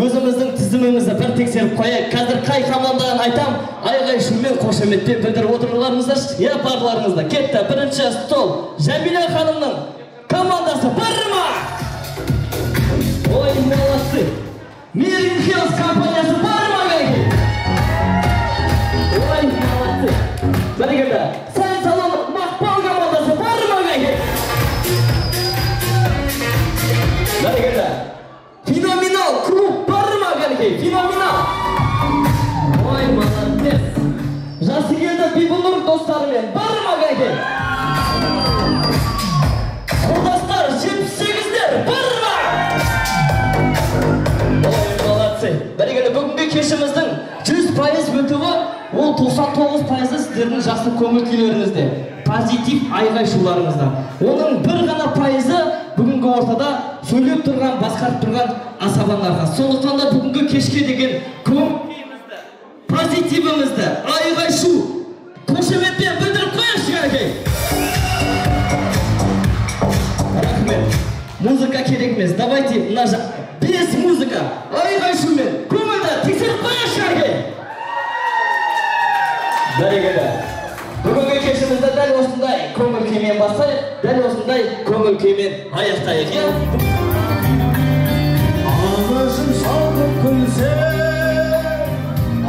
Өзіміздің тізімімізді бір тексеріп қояйық. Қазір қай командадан айтам, айғай-шумен қошеметпен білдіріп отыруларыңыздаршы. Иә, барларыңызда. Кетті. Бірінші стол. Жәмила ханымның командасы бар ма? Ой, молодцы. Мерин Хелс компаниясы бар ма, кәке? Ой, молодцы. Бәрекелді. Салон Мақпал командасы бар ма, кәке? Бәрекелді. Феноменал клуб бар ма, кәке? Феноменал. Ой, молодец. Жасы келді Бибінұр достарымен бар ма, кәке? Құрдастар 78-дер бар ма? Ой, молодцы. Бәрекелді, бүгінгі кешіміздің 100% өтуі, ол 99% сіздердің жақсы көңіл күйлеріңізде, позитив айғай-шуларыңызда. Оның бір ғана пайызы бүгінгі ортада сөйлеп тұрған, басқарып тұрған асабанарға. Сондықтан да бүгінгі кешке деген көңіл-күйімізді, позитивімізді, айғай-шу, қошеметпен білдіріп қояйықшы, кәке. Рахмет. Музыка керек емес. Давайте мына без музыка, айғай-шумен көңілді тексеріп қояйықшы, кәке. Бәрекелді. Бүгінгі кешімізді дәл осындай көңіл күймен бастайық, дәл осындай көңіл күймен аяқтайық, иә? Ağzım salkıp gülse,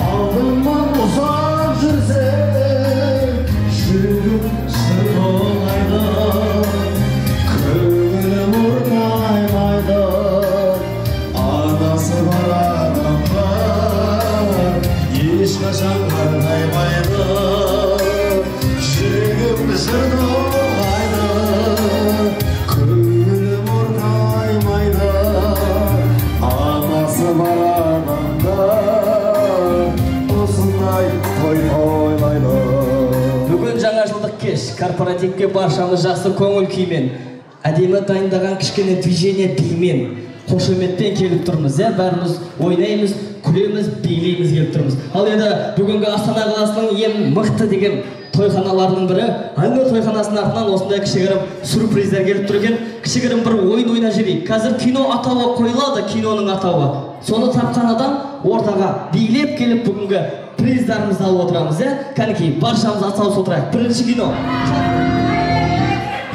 aldımdan uzak жүрсе, жүргім сыр болайда, көңілім орнаймайды, анасы бар адамдар, ешқашан қараймайды, жүргім сыр болайда, көңілім орнаймайды, анасы бар адамдар, осындай той тойлайды. Бүгін жаңа жылдық кеш, корпоративке баршамыз жақсы көңіл күймен, әдемі дайындаған кішкене движение бимен, қошеметпен келіп тұрмыз, бәріміз ойнаймыз, күлеміз, билейміз келіп тұрмыз. Ал енді бүгінгі Астана қаласының ең мықты деген тойханаларының бірі, Альнұр тойханасының артынан осындай кішігірім сюрприздер келіп тұр екен. Кішігірім бір ойын ойнап жіберейік. Қазір кино атауы қойылады, киноның атауы. Соны тапқан адам ортаға билеп келіп бүгінгі приздарымызды алып отырамыз, кәнекей, баршамыз атсалысып отырайық. Бірінші кино.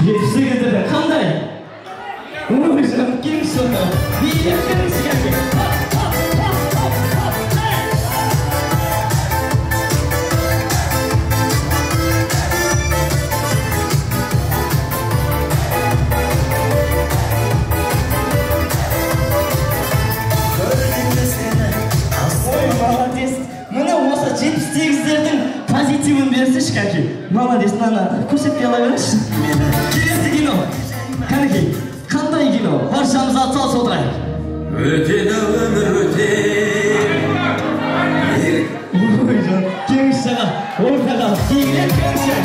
78-дер қандай? Ой, жаным, келіңізші онда. Билеп келіңізші, кәнекей. Позитивін берсінші, кәке. Молодец, нана, көрсетпей ала беріңізші. Келесі кино. Кәнекей, қандай кино? Баршамыз атсалысып отырайық. Өтеді өмір өтеді. Ой, жан, келіңізші аға, ортаға, кейлеп келіңізші.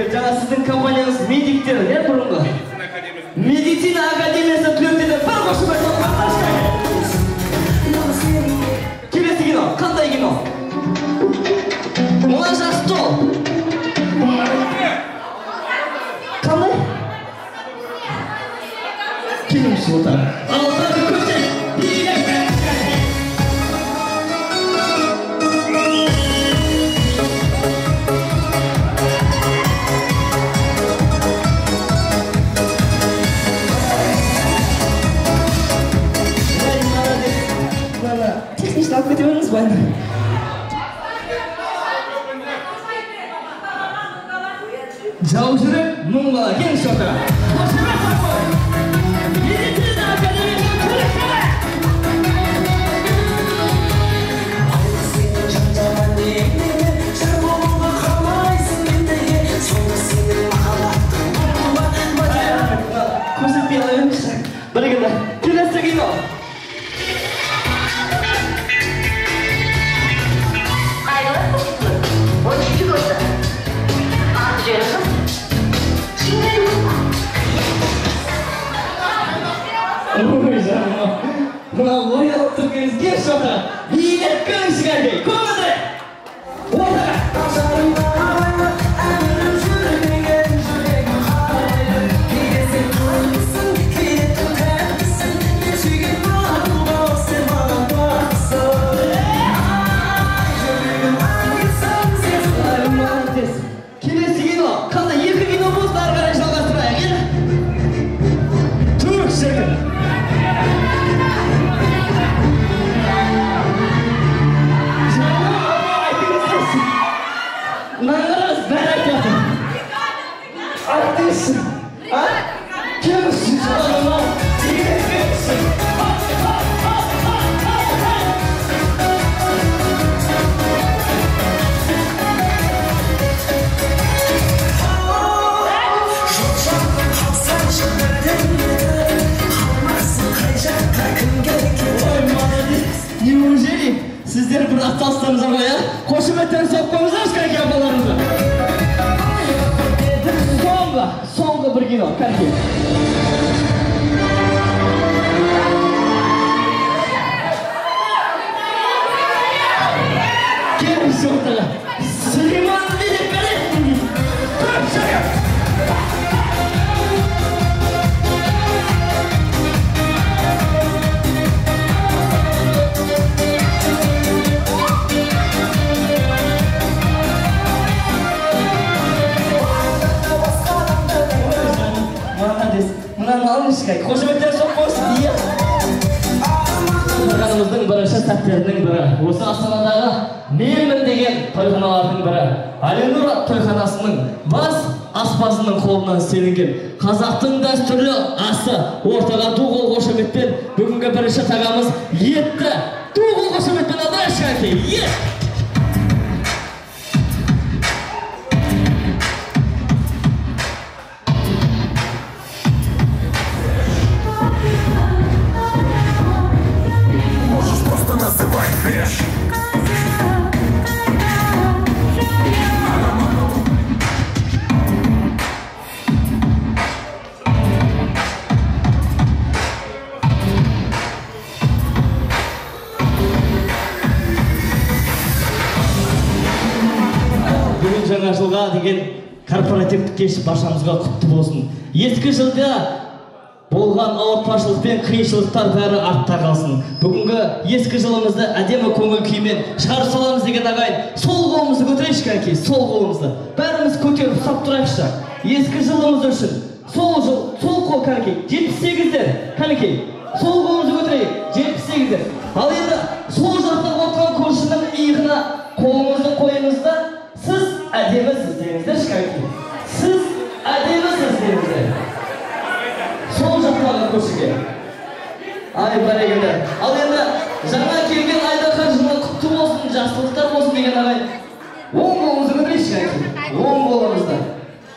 Жаңа сіздің компанияңыз медиктер, бұрынғы? Медицина академиясы түлектері бір қошемет қақтаршы. Келесі кино, қандай кино? Мына жақ стол. Қандай? Келіңізші отыр. Алтады көшет. Teknik ediyoruz bana. Cavcırı Mumla genç şoka. Koşarak sakın. Medicina akademinin kulüpleri. Koşup bir alaymışlar. Bana gönder. Kilesi gino. Ой жаным, мына оянып тұрғаныңыз келші отыра. Билеп көріңіз кәне, көңілді. Отыра. Келесі кино, қандай екі кино болсын ары қарай жалғастырайық, ел? Түрік шіркін. Нағырыз бәрі айтатын. Айтыңызсың. Кемісің жаныма. Дегенсің. Неужели сіздер бір ақталыстарыңызға қоя? Қошеметтерін соғып қойыңыздаршы кәнке апаларыңызға. Соңғы бір кино, кәнке. Келіңіз ортаға. Сулейманды билеп бересің. Көп шағып. Мынаны алыңыз кәй, қошеметтен соқ болсын, iya. Тұрғанымыздың бірінші сәттерінің бірі, осы Астанадағы менмін деген тойханалардың бірі. Аленура тойханасының бас аспазының қолынан істелінген қазақтың дәстүрлі асы ортаға ду-қол қошеметпен бүгінгі бірінші тағамыз етті. Ду-қол қошеметпен алдайшы кәй, ет! Жаңа жылға деген корпоративтік кеш баршамызға құтты болсын. Ескі жылда болған ауыртпашылық пен қиыншылықтар бәрі артта қалсын. Бүгінгі ескі жылымызды әдемі көңіл күймен шығарып саламыз деген ағайын. Сол қолымызды көтерейікші кәнекей, сол қолымызды. Бәріміз көтеріп ұстап тұрайықшы. Ескі жылымыз үшін сол қол кәнекей, 78-дер кәнекей. Сол қолымызды көтерейік, 78-дер. Ал енді сол жақта отқан көршінің иығына қолыңызды қойыңызда сіз әдемісіз деңіздер шкәнекей. Сіз әдемісіз деңіздер. Сол жақтағы көшіге. Ай, бәрекелді. Ал енді жаңа келген Айдархан жылы құтты болсын, жақсылықтар болсын деген ағайын. Оң қолымызды көтерейікші кәнекей. Оң қолымызды.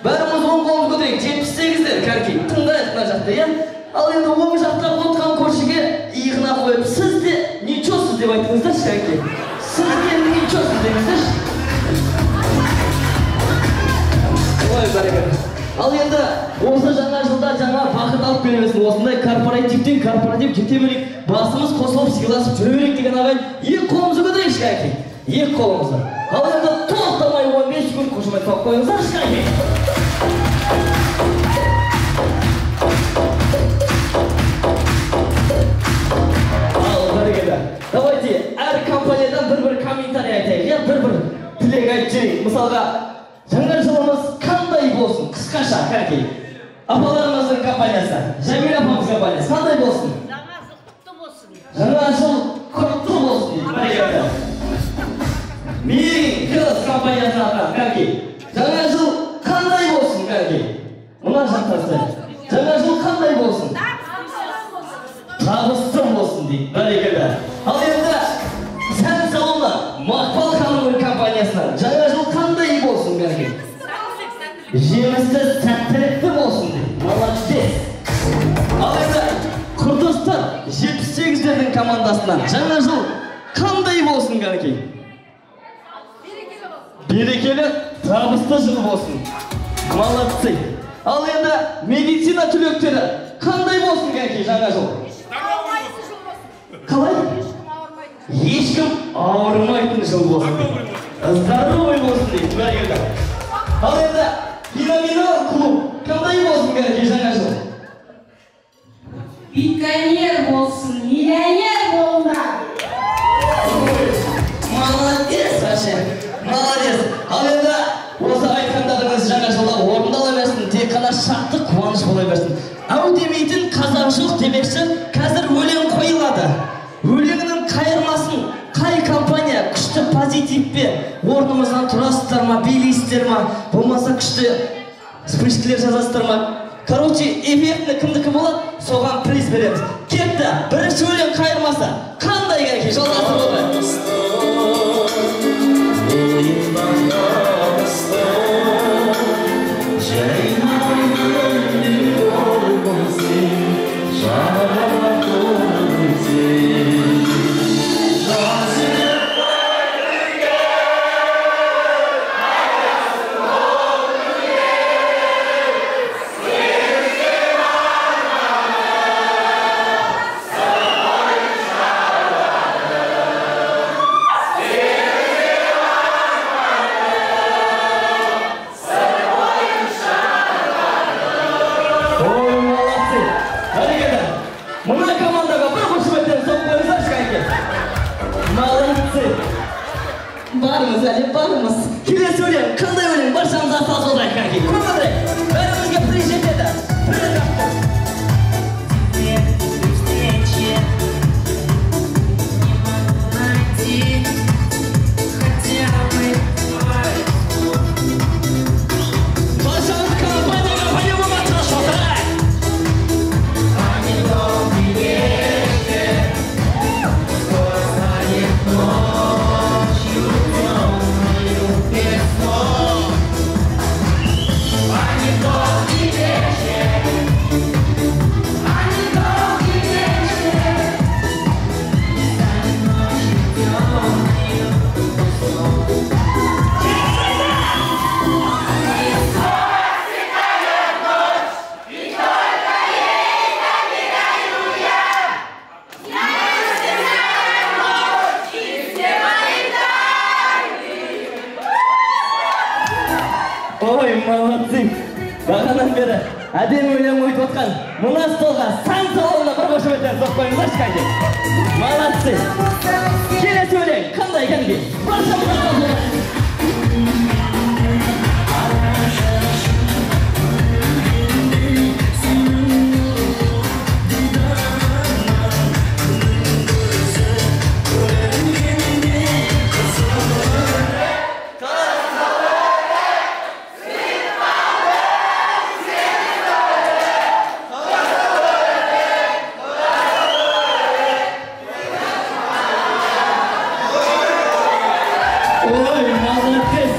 Бәріміз оң қолымызды көтерейік. 78-дер кәнекей. Тыңдайық мына жақта, иә? Ал енді оң жақтағы отқан көшіге иығына қойып, сіз де ничосыз деп айтыңыздаршы кәнекей. Сіз де ничосыз деңіздерші. Ой, бәрекелді. Ал енді осы жаңа жылда жаңа бақыт алып келемесін. Осындай корпоративтен корпоратив жете бөлек басымыз қосылып сыйласып жүре берейік деген ағайын. Екі қолымызды көтерейікші кәнекей. Екі қолымызды. Ал енді тоқтамай 15 секунд қошемет соғып қойыңыздаршы кәнекей. Ал бәрекелді. Давайте әр компаниядан бір-бір комментарий айтайық. Я бір-бір тілек айтып жіберейік. Мысалға жаңа жылымыз қандай болсын? Қысқаша, кәнекей. Апаларымыздың компаниясы, Жәмил апамыз компаниясы қандай болсын? Жаңа жыл құтты болсын. Жаңа жыл құтты болсын дейді. Бәрекелді. Менің қыз компаниясының аты, кәнекей. Жаңа жыл қандай болсын, кәнекей? Мына жақтасы. Жаңа жыл қандай болсын? Табысты болсын дейді. Бәрекелді. Ал енді сән салоны Мақпал ханымның компаниясынан жаңа жыл қандай болсын, кәнекей? Жемісті сәттілікті болсын дейді. Молодец. Ал енді Құрдыстар 78-дердің командасынан жаңа жыл қандай болсын, кәнекей? Берекелі, табысты жыл болсын. Молодцы. Ал енді медицина түлектері қандай болсын, кәнекей, жаңа жыл? Қалай? Ешкім ауырмайтын жыл болсын. Здоровый болсын дейді, бәрекелді. Ал енді феноменал клуб қандай болсын кәдімгі жаңа жыл? Биткайнер болсын, миллионер болыңдар. Молодец, вообще, молодец. Ал енді осы айтқандарыңыз жаңа жылда орындала берсін, тек қана шаттық, қуаныш бола берсін. Ау демейтін қазақ жоқ демекші, қазір өлең қойылады. Өлеңнің қайырмасын қай компания күшті позитивпен орнымыздан тұрасыздар ма, билейсіздер ма, болмаса күшті спичкілер жазасыздар ма? Короче, эффектіні кімдікі болады, соған приз береміз. Кетті, бірінші өлең қайырмасы. Қандай кәке, жалғасып отыр. Мына командаға бір қошеметтен соқ қойыңыздаршы кәке. Молодцы. Барымыз әлі, барымыз. Келесі өлең, қандай өлең, баршамыз атсалыс отырайық кәке. Көп отырайық. Бәрімізге приз жетеді. Приз рахмет. Баршамыз компанияға по-любому атсалыс отырайық. Ой, молодцы! Бағанан бері әдемі өлең ойып отқан мына столға сан салонына бір қошеметтен соқ қойыңыздаршы кәке. Молодцы! Келесі өлең қандай кәдімгі? Баршамыз атсалыс отырайық. Ой, молодец!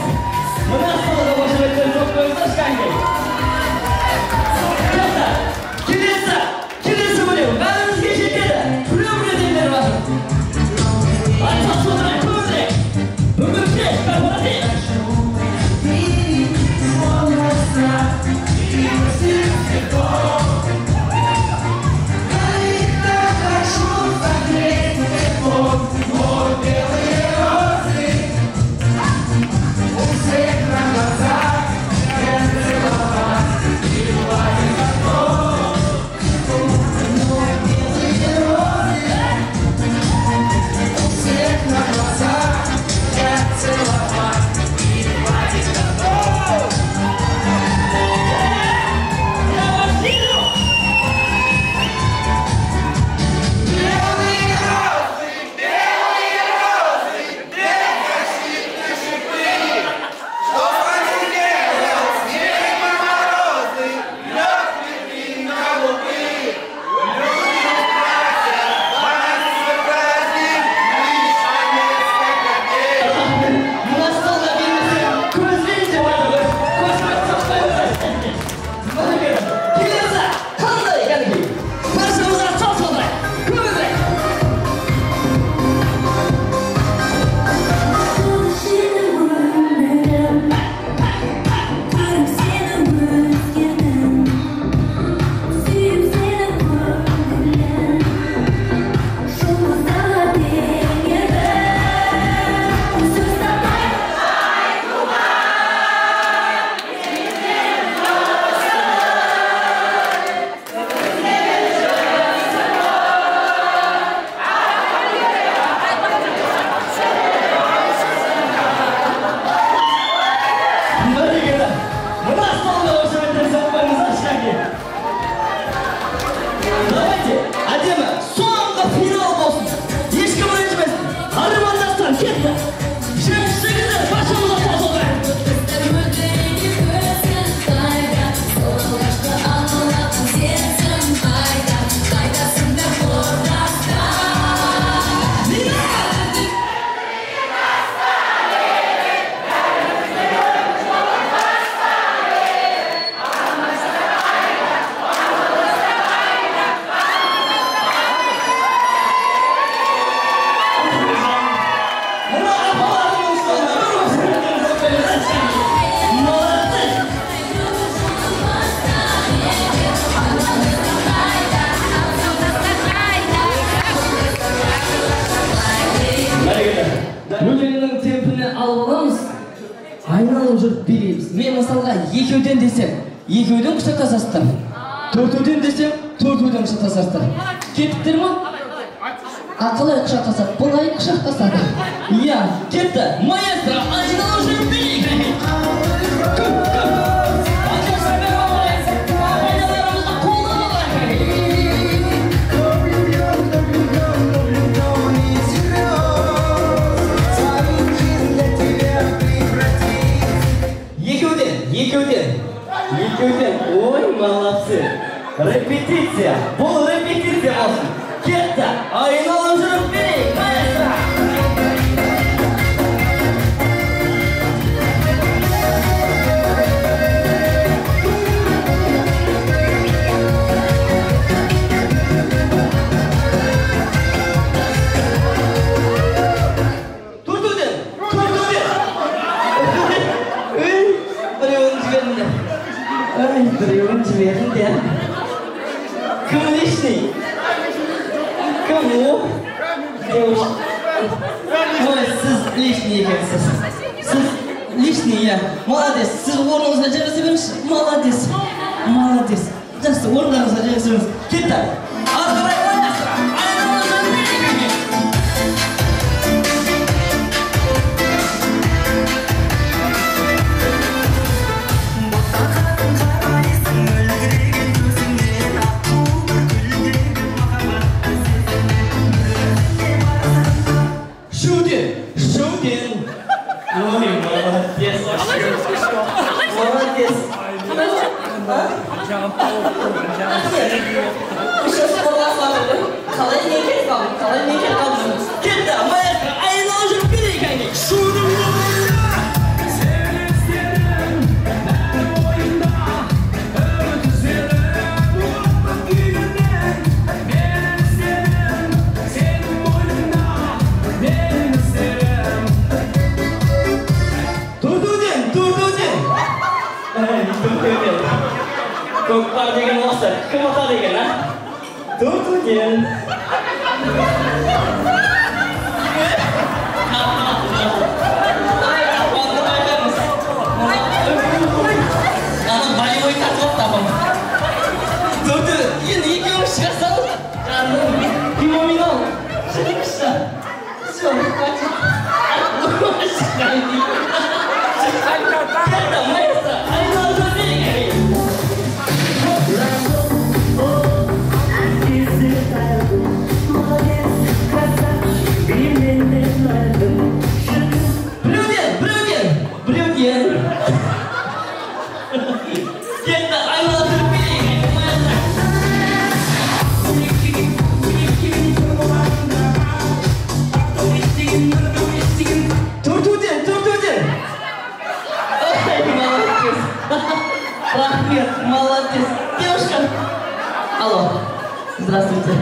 Кәтте, әдемі, соңғы финал болсын. Ешкім ренжімесін. Армандастан кетті. Жеңісіңіздер başımıza taz oldu. Өлеңнің темпіне алып аламыз, айналып жүріп береміз. Мен мысалға екеуден десем, екеуден құшақтасасыздар. Төртеуден десем, төртеуден құшақтасасыздар. Кеттіктер ма? Ақылай құшақтасады, бұлай құшақтасады. Иә, кетті. Маэстро, айналып жүріп берейік. Екеуден, ой, молодцы. Репетиция, бұл репетиция болсын. Кетті, айналып жүріп берейік, маэстро. Біреуін жібердіңдер. Кім лишний? Кім о? Ой, сіз лишний екенсіз. Сіз лишний, иә. Молодец. Сіз орныңызға жіберсе беріңізші. Молодец. Молодец. Жақсы, орныңызға жіберсеңіз. Кетті. Ары қарай маэстро. Айналып жүріп берейік. Ой, молодец. Молодец. Қалай не кетіп қалдың? Қалай не кетіп қалдың? Кетті, маэстро, айналып жүріп берейік әңге. Шудың көкпар деген осы, кім ата деген, а? Төртуден. Боевой тартып табым. Төртуден, енді екеуің шыға салып. Феноменал. Шықшы. Все, хватит. Кетті, маэстро, айналып жүріп берейік. Біреуден. Кетті, айналып жүріп берейік. Төртеуден. Ой, молодец. Рахмет, молодец. Девушка. Алло, здравствуйте.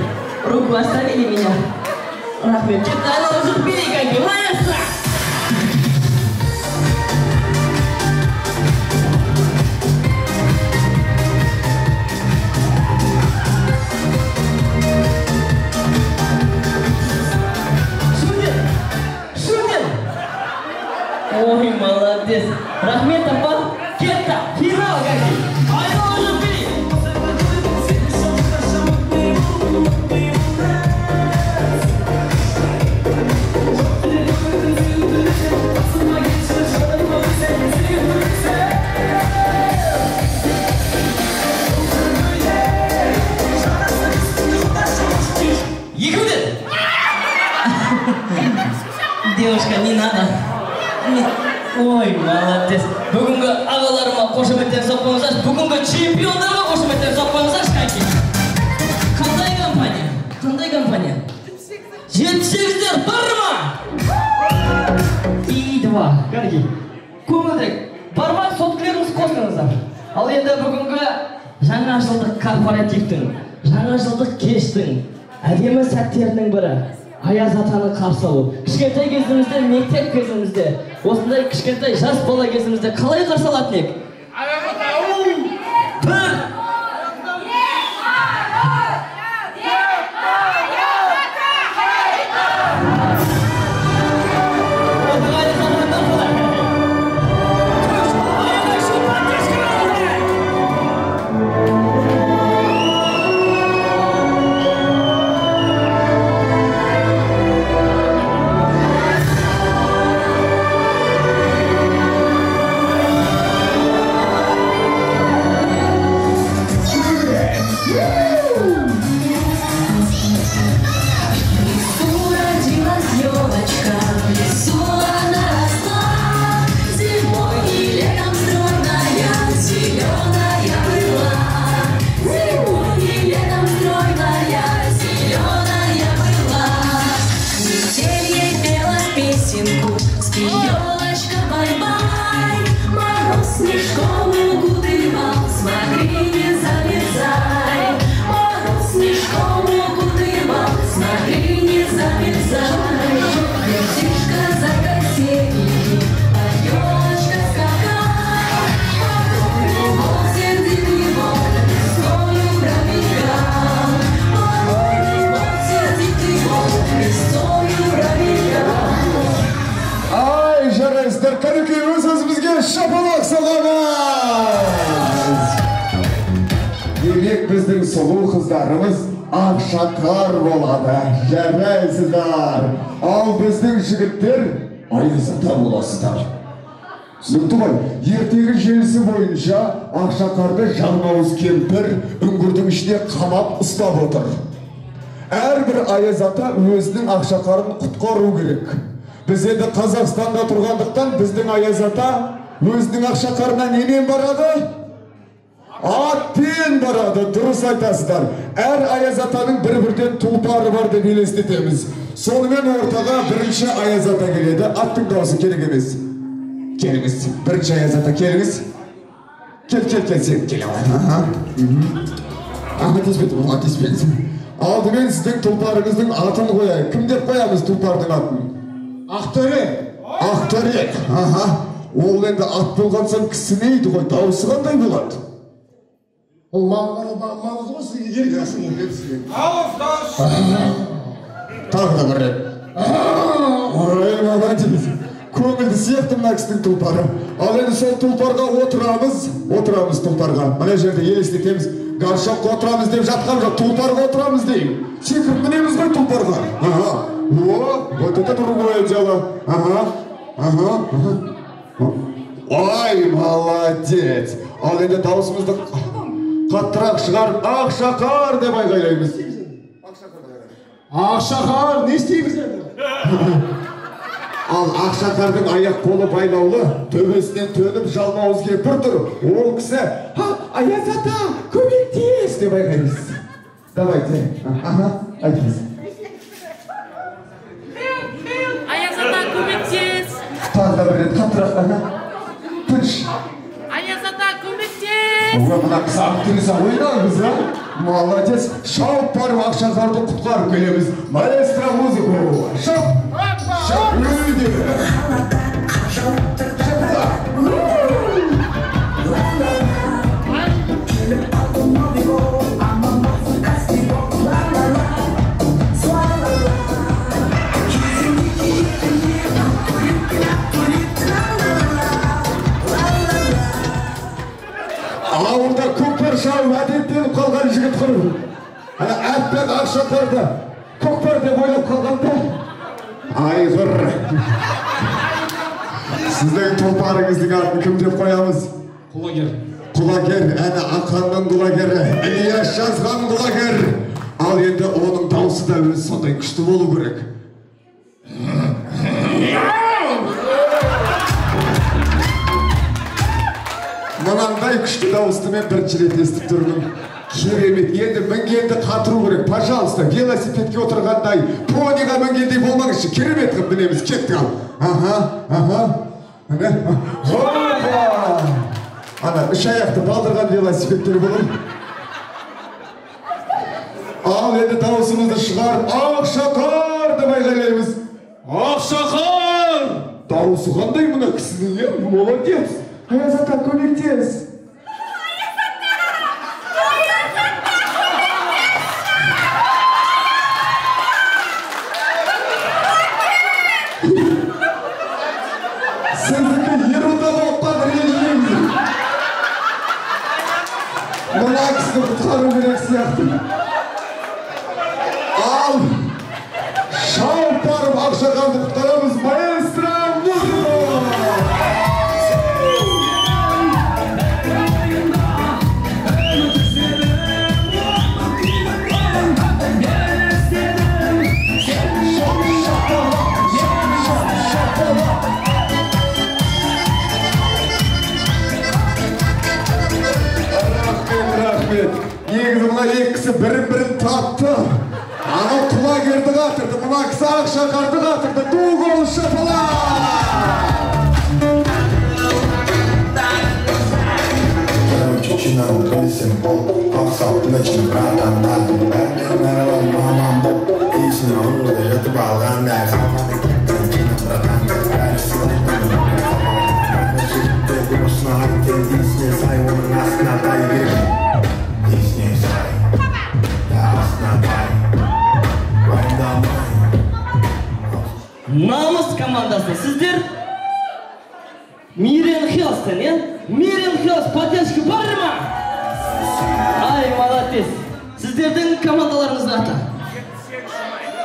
Руку оставили меня? Рахмет, кетті, айналып жүріп берейік. Маэстро. Ой, молодец. Рахмет, апа. Кетті, финал қайды. Айналып жүріп берейік. девушка, не надо. Ой, молодец. Бүгінгі ағаларыма қошеметтен соқпаңыздар. Бүгінгі чемпиондарға қошеметтен соқпаңыздар. Қандай компания? Қандай компания? 78-дер бар ма? И 2. Қарги. Көңілдік. Барма соткілеріңіз қосыңыздар. Ал енді бүгінгі жаңа жылдық корпоративтің, жаңа жылдық кештің әдемі сәттерінің бірі Аяз атаны қарсы алу. Кішкентай кезімізде, мектеп кезімізде, осындай кішкентай жас бала кезімізде қалай қарсы алатын ек? Аяз ата! Бір! Біздің сұлу қыздарымыз ақшақар болады, жарайсыздар. Ал біздің жігіттер Аяз ата боласыздар. Түсінікті ғой, ертегі желісі бойынша ақшақарды жалмауыз кемпір үңгірдің ішіне қамап ұстап отыр. Әрбір Аяз ата өзінің ақшақарын құтқару керек. Біз енді Қазақстанда тұрғандықтан біздің Аяз ата өзінің ақшақарына немен барады? Атпен барады, дұрыс айтасыздар. Әр Аяз атаның бір-бірден тұлпары бар деп елестетеміз. Сонымен ортаға бірінші Аяз ата келеді. Аттың дауысы керек емес. Келіңіз, бірінші Аяз ата келіңіз. Кел, сен келе алады. Теспетім. Алдымен сіздің тұлпарыңыздың атын қояйық. Кім деп қоямыз тұлпардың атын? Ақтөре. Ол енді ат болған соң кісінейді ғой, дауысы қандай болады? Ол маңғалы бағмаңыз ғой, сізге керек асың еңгетсізген. Алыстас! Тағы да бір рет. Ой, молодец. Көңілді сияқты мына кісінің тұлпары. Ал енді сол тұлпарға отырамыз тұлпарға. Мына жерде елестетеміз. Гаршаққа отырамыз деп жатқан жоқ, тұлпарға отырамыз дейм. Секіріп мінеміз ғой тұлпарға. Вот это другое дело. Ой, молодец. Ал енді дауысымызды қаттырақ шығарып, ақшақар деп айғайлаймыз. Ақшақар, не істейміз енді? Ал ақшақардың аяқ қолы байлаулы, төбесінен төніп жалмауыз кемпір тұр. Ол кісі, Аяз ата, көмектес деп айғаймыз. Давайте. Айтыңыз. Аяз ата, көмектес. Тағы да бір рет қаттырақ. Тыныш. Аяз ата, көмектес. Мына кісі ақтыңыза ойнаңыз, молодец. Шауып барып ақшақарды құтқарып келеміз. Маэстро музыку. Шауып. Өйде. Ауылда көкпар шауып әдеттеніп қалған жігіт қыр. Әппен ақшақарды көкпар деп ойлап қалғанда айғыр. Сіздің тұлпарыңыздың атын кім деп қоямыз? Құлагер. Құлагер, әні ақанның құлагері, Ілияс жазған құлагер. Ал енді оның даусы да өзі сондай күшті болу керек. қандай күшті дауысты мен бірінші рет естіп тұрмын. Керемет, енді мінгенді қатыру керек. Пожалуйста, велосипедке отырғандай, пониға мінгендей болмаңызшы. Керемет қып мінеміз, кеттік ал. Аха. Ана, үш аяқты балдырған велосипедтер болыр. Ал енді дауысымызды шығарып, Ақшақар деп айғайлаймыз. Ақшақар! Дауысы қандай мына кісінің, е? Молодец! Аяз ата, көмектес! Сіздікі ерунда болып қалды, режиміміз. Мына кісіні құтқару керек сияқты. Ал, шауып барып Ақшақарды құтқарамыз, маэстро музыка! Негізі мына екі кісі бірін тапты. Анау құлагерді қатырды, мына кісі Ақшақарды қатырды. Ду гол шапалақ! Чучинаru bilsin bol, Aksaltın için bıraktan aldım. Ben merhaba mamam bol, İyisini onunla yatıp algan der. Kalmanı gittim, yine bırakan der. Ben sınırdım, ben ciddi duruşuna hakkı. İyisini say, onun aslına dayı. İyisini say, ya aslına dayı. Намыс командасы, сіздер Мирен Хелстен, е? Мирен Хелст поддержка бар ма? Ай, молодец. Сіздердің командаларыңыздың аты?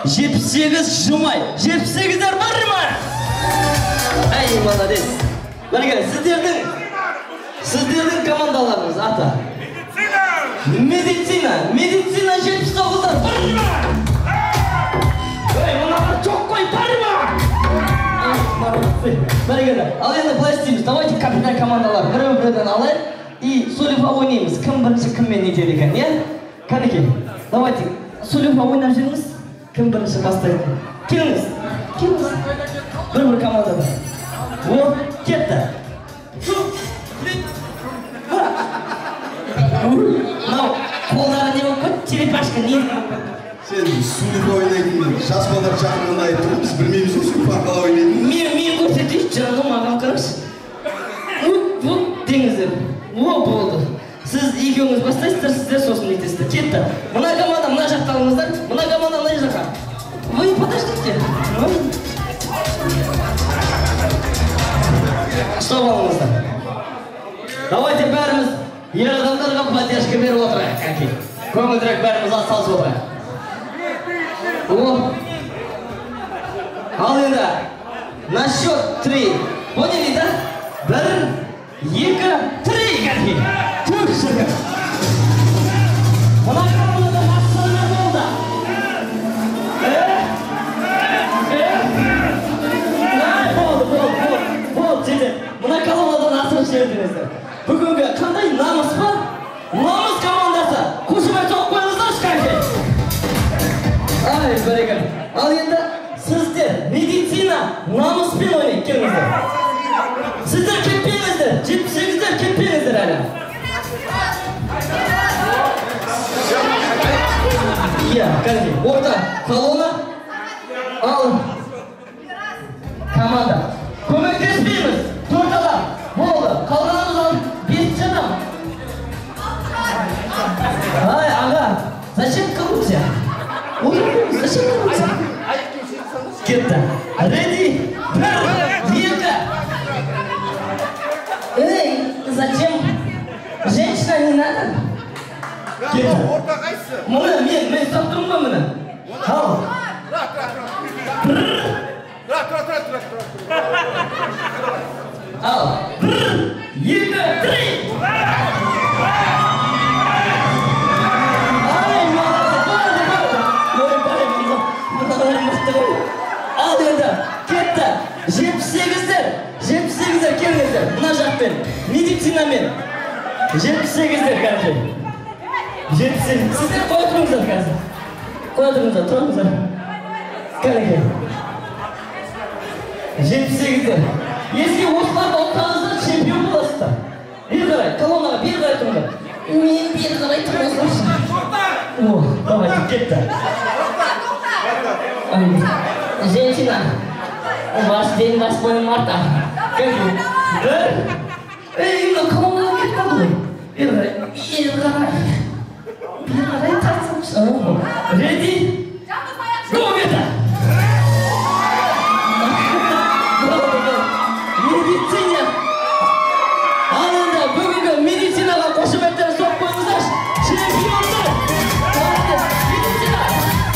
78 жұмай. 78-дер бар ма? Ай, молодец. Бәрге, сіздердің командаларыңыз аты? Медицина. Медицина 79-дар бар ма? Ой, мынаны жоқ қой, бар ма? Бәргелі, ал енді былай істейміз. Давайте капитан командалар бір-бірден алайық и сулифа ойнаймыз. Кім бірінші кіммен нетеді екен, е? Кәнекей, давайте сулифа ойнап жүріңіз. Кім бірінші бастайды? Келіңіз. Бір командада. Вот, кетті. Мынау қолдары не болып кетті? Черепашка не? Сен сулифа ойнайтын жас балдар шақырғанда айтып біз білмейміз ғой сулифа қалай ойнайтынын. Мен көрсетейінші, жаңағы маған қараңызшы. Вот деңіздер. Болды. Сіз екеуіңіз бастайсыздар, сіздер сосын нетесіздер. Кетті. Мына команда мына жақта алыңыздар, мына команда мына жаққа. Вы подождите. Стоп алыңыздар. Давайте бәріміз ер адамдарға поддержка беріп отырайық, кәнекей. Көңілдірек бәріміз атсалысып отырайық. Ал енді, на счет 3. Поняли, да? 1, 2, 3, кәнекей. Көкшігі. Мына командада мақсандар болды. Болды, жете. Мына командадан асырып жібердіңіздер. Бүгінгі қандай намыс бар? Намыс командасы. Қошемет соғып қойыңыздаршы, кәнекей. Ай, бәрекелді. Ал енді сіздер медицина намыспен ойнайды, келіңіздер. Сіздер кетпеңіздер, 78-дер кетпеңіздер әлі. Иә, кәнекей, орта колонна. Ал команда. Көмектеспейміз, 4 адам. Болды, қалғанымыз ал 5 адам. Ай, аға, зачем коррупция? Зачем коррупция? Кетті. Реди. 1, 2. Эй, зачем? Женщина не надо? Кетті. Мұны, мен ұстап тұрмын ба мұны? Ал. Ал. 1, 2, 3. Ал енді, кетті. 78-дер келіңіздер, мына жақпен, медицинамен. 78'dir kanka. 78. Sizler koya durыңыздар қазір. Koya durыңыздар, тұрыңыздар. Kanka. 78'dir. Еске осыларды ұттаңыздар, чемпион боласыздар. Бері қарай, колоннаға бері қарай тұрыңдар. Мен бері қарай тұрыңыздаршы. О, давай, кетті. Женщина. Ваш день, ваш поем марта. Как вы? Да? Эй, ну кому вы кетті бұлай? Бері қарай, тартсаңшы. Ready? Go, Meta! Медицина! Алында бүгінгі медицинаға қошеметтер соқ қойыңыздаршы. Чемпиондар! Медицина!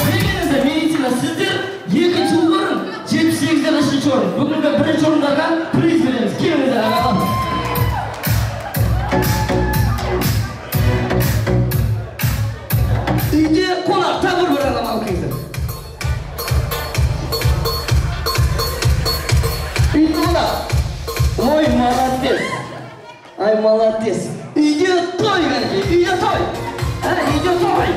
Білгеніңіздер, медицина сіздер екінші орын, 78-ден үшінші орын. Бүгінгі бірінші орындарға приз береміз. Келіңіздер ағалам. Үйде қонақ тағы бір ағам алып келіңіздер. Үйде қонақ. Ой, молодец. Ай, молодец. Үйде той, кәнеке, үйде той. Үйде той.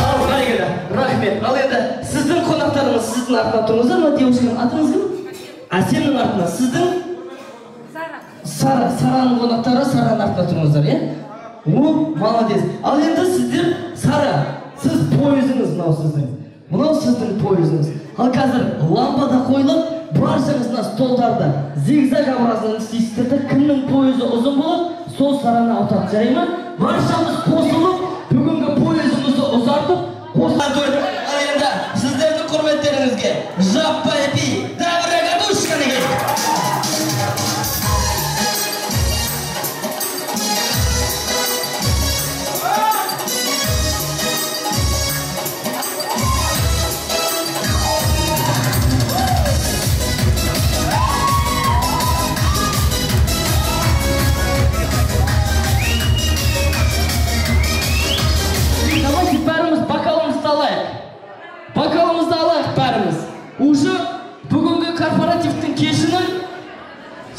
Ал, қайгелі, рахмет. Ал енді, сіздің қонақтарыңыз сіздің артына тұрыңыздар ма, девушканың атыңыз кім? Әсемнің артына, сіздің? Сара. Сараның қонақтары Сараның артына тұрыңыздар, е? О, молодец. Ал енді сіздер, Сара, сіз пойызыңыз мынау сіздің. Мынау сіздің пойызыңыз. Ал қазір лампада қойылып, баршаңызына столдарда зигзаг образын істейсіздер де, кімнің пойызы ұзын болып, сол Сараны аутап жарай ма? Баршамыз қосылып, бүгінгі пойызымызды ұзартып, қосылып. Ал енді сіздердің құрметтеріңізге жаппай би, Добрая Гадушканы келді. Давайте бәріміз бокалымызды алайық. Бокалымызды алайық бәріміз. Уже бүгінгі корпоративтің кешінің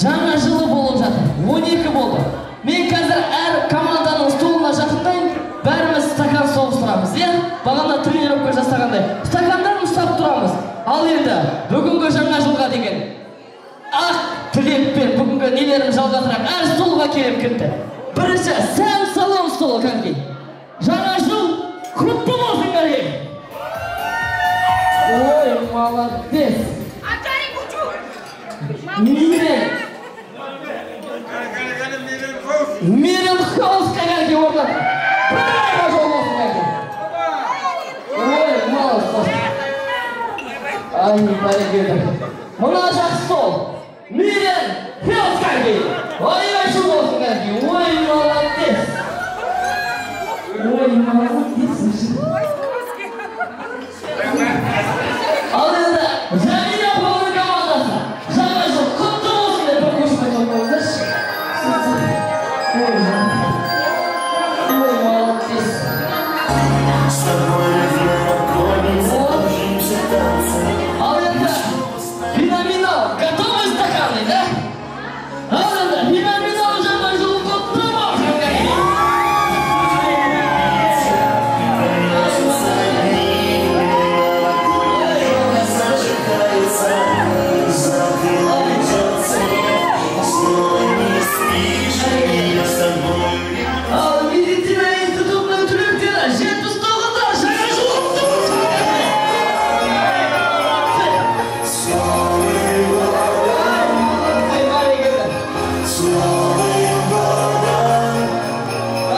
жаңа жылы болып жатыр. 12 болды. Мен қазір әр команданың столына жақындайын, бәріміз стакан соғыстырамыз, е? Бағана тренировка жасағандай. Стакандарын ұстап тұрамыз. Ал енді бүгінгі жаңа жылға деген ақ тілекпен бүгінгі нелерін жалғастырайық. Әр столға келіп кетті. Бірінші сән салон столы, кәнекей. Жаңа жыл құтты болсын, кәнекей. Ой, молодец. Мирен хаус, кәнекей, орда. Бірайға жол болсын, кәнекей. Ой, молодец. Ай, бәрекелді. Мына жақсы стол. Мирен хаус, кәнекей. Ой, жол болсын, кәнекей. Ой, молодец. Ой, молодец. Ал енді Жәмила апамның командасы жаңа жыл құтты болсын деп бір қошемет қойыңыздаршы. Ой, молодец. Ал енді феноменал, готовы стаканы, да? Ал енді феноменал жаңа жыл құтты болсын. Ал медицина институтының түлектері 79-да жаңа жыл құтты болсын.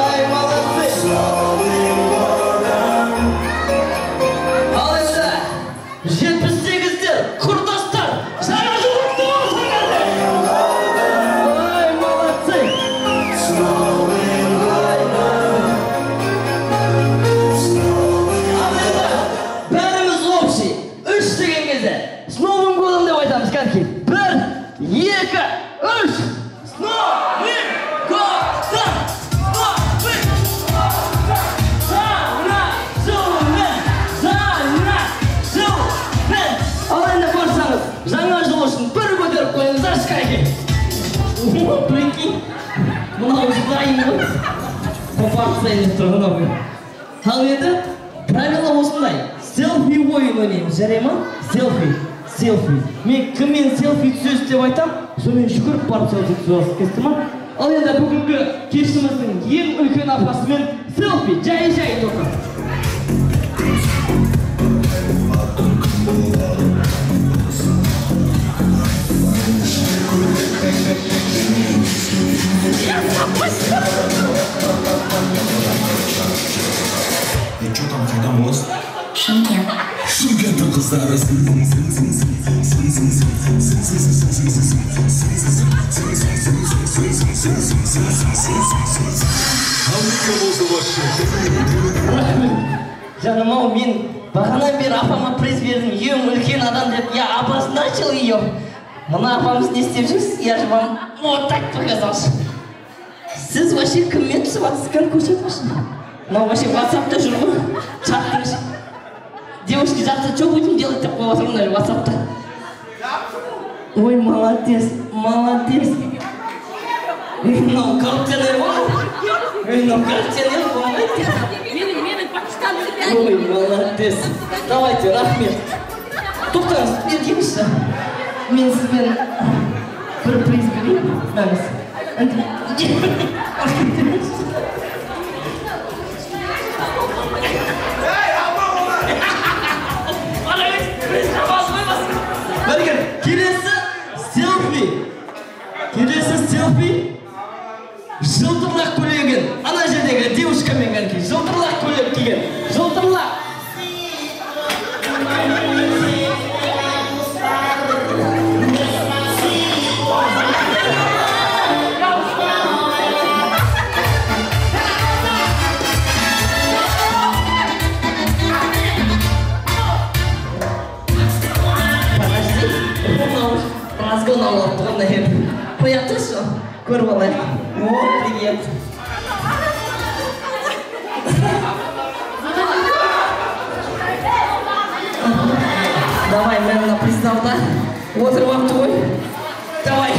Ай, молодцы. Ал енді 78-дер, құрдастар, жаңа жыл құтты болсын. Ай, молодцы. Бәріміз общий, 3 деген кезде с Новым годом деп айтамыз, кәнекей. 1, 2, 3, с Новым! болып тұр екен. Мынау жұдайын ғой. Қопарып сайын тұрғын ау. Ал енді правила осындай. Селфи ойын ойнаймыз, жарай ма? Селфи. Мен кіммен селфи түсесіз деп айтам, сонымен жүгіріп барып селфи түсесіз, кесті ма? Ал енді бүгінгі кешіміздің ең үлкен апасымен селфи, жай тоқы. Что там, когда мост? Шымкенттің қыздары Жаным ау, мен бағанан бері апама приз бердім, ең үлкен адам деп, я апасын начал ее. Мына апамыз не істеп жүрсіз? Я же вам вот так показалшы. Сіз вообще кіммен түсіп атсыз, кән көрсетмешін. Мынау вообще ватсапта жүр ғой, чаттыңыз. Девушки, завтра что будем делать такое возможно в WhatsApp-то? Ой, молодец. Ну, коррупционер молодец. Ой, молодец. Давайте, рахмет. Тоқтаңыз, бергенізші. Мен сізбен бір приз берейін. Келесі селфи жылтырлақ көйлегін ана жердегі девушкамен кәнекей жылтырлақ көйлек киген жылтырлақ. Разгон алып тұрғанда еді. Қоя тұршы, көріп алайық. О, привет. Давай, мен на приставда отырып апты ғой. Давай.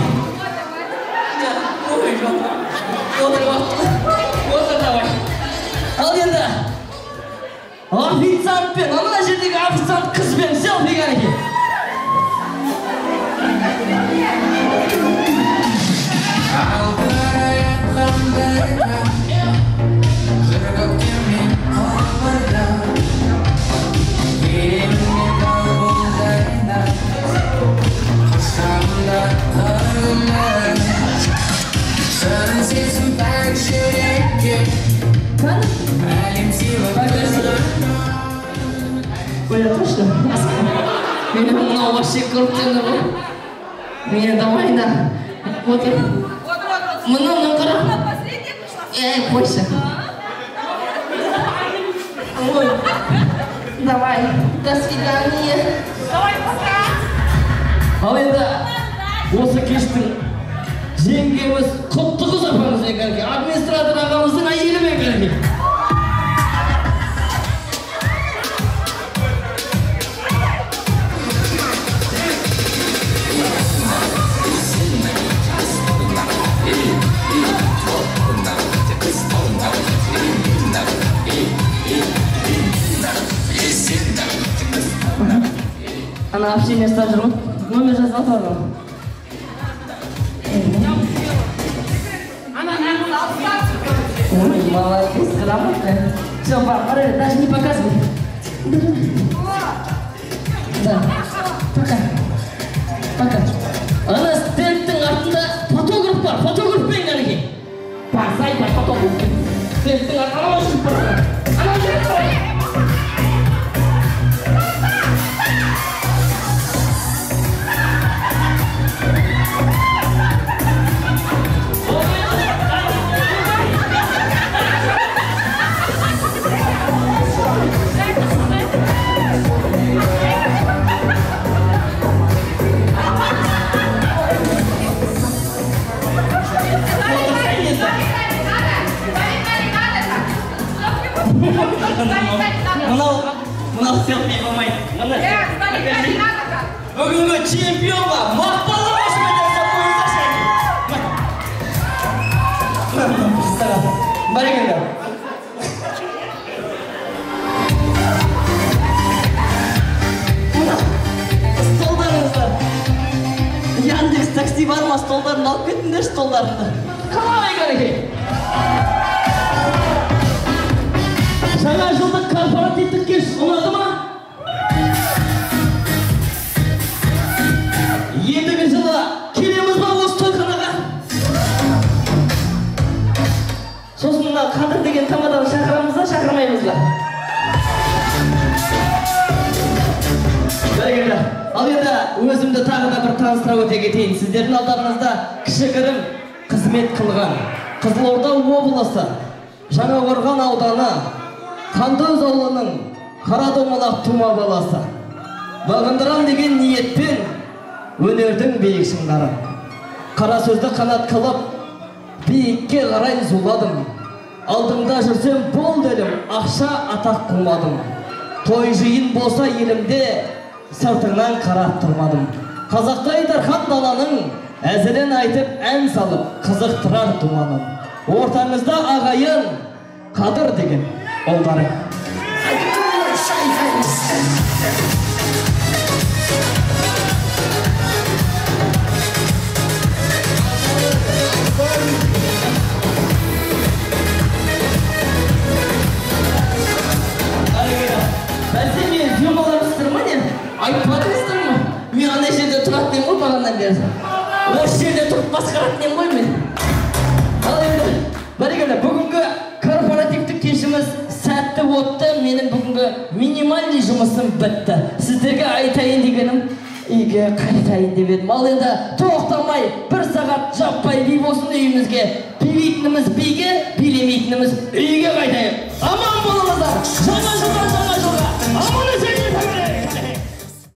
Отырып апты. Отыр, давай. Ал енді официантпен, ана жердегі официант қызбен селфи кәнекей. Понятно, меня много вообще коррупционного. Меня давай на. Вот я. Много кора. Бойся. Ой. Давай. До свидания. Давай, пока. Ал енді осы кештің жеңгеміз құттықыз апамыз екенге, администратор ағамыздың әйелі ме екенге. Ана общение стал жүрмін, номер жазып алып. Ой, молодец, грамотная. Все, пора, даже не показывай. Да, пока. Ана стендтің артында фотограф бар, фотографпен кәнекей. Басай бар, фотограф. Стендтің артында жүріп бар. Ана жүріп бар. Мынау селфи болмайды. Бүгінгі чемпионға мақталы қошемет жасап қойыңыздаршы. алып кетіңдер столдарыңды. Қалай қарекей. Жаңа жылдық корпоративтік кеш ұнады ма? Ендігі жылы келеміз ба осы тойханаға? Сосын мына Қадыр деген тамаданы шақырамыз ба, шақырмаймыз ба? Бәрекелді. Ал енді өзімді тағы да бір таныстыра өте кетейін. Сіздердің алдарыңызда кішігірім қызмет қылған Қызылорда облысы Жаңақорған ауданы Қандыөз ауылының Қарадомалақ тума баласы. Бағындырам деген ниетпен өнердің биік шыңдарын қара сөзді қанат қылып биікке қарай зуладым. Алдымда жүрсем бол дедім, ақша атақ қылмадым. Той жиын болса елімде сыртыңнан қарап тұрмадым. Қазақтай дархан даланың әзілін айтып ән салып қызықтырар думаным. Ортаңызда ағайын Қадыр деген ұлдарың. Бәлсе мен съемкаларыңыздар ма не? Айтпадыңыздар ма? Мен ана жерде тұратын ем ғой бағаннан бері. Осы жерде тұрып басқаратын ем ғой мен. Ал енді, бәрекелді, бүгінгі корпоративтік кешіміз сәтті өтті. Менің бүгінгі минимальный жұмысым бітті. Сіздерге айтайын дегенім, үйге қайтайын деп едім. Ал енді тоқтамай бір сағат жаппай би болсын үйімізге. Билейтініміз биге, билемейтініміз үйге қайтайық. Аман болыңыздар. Жаңа жылдан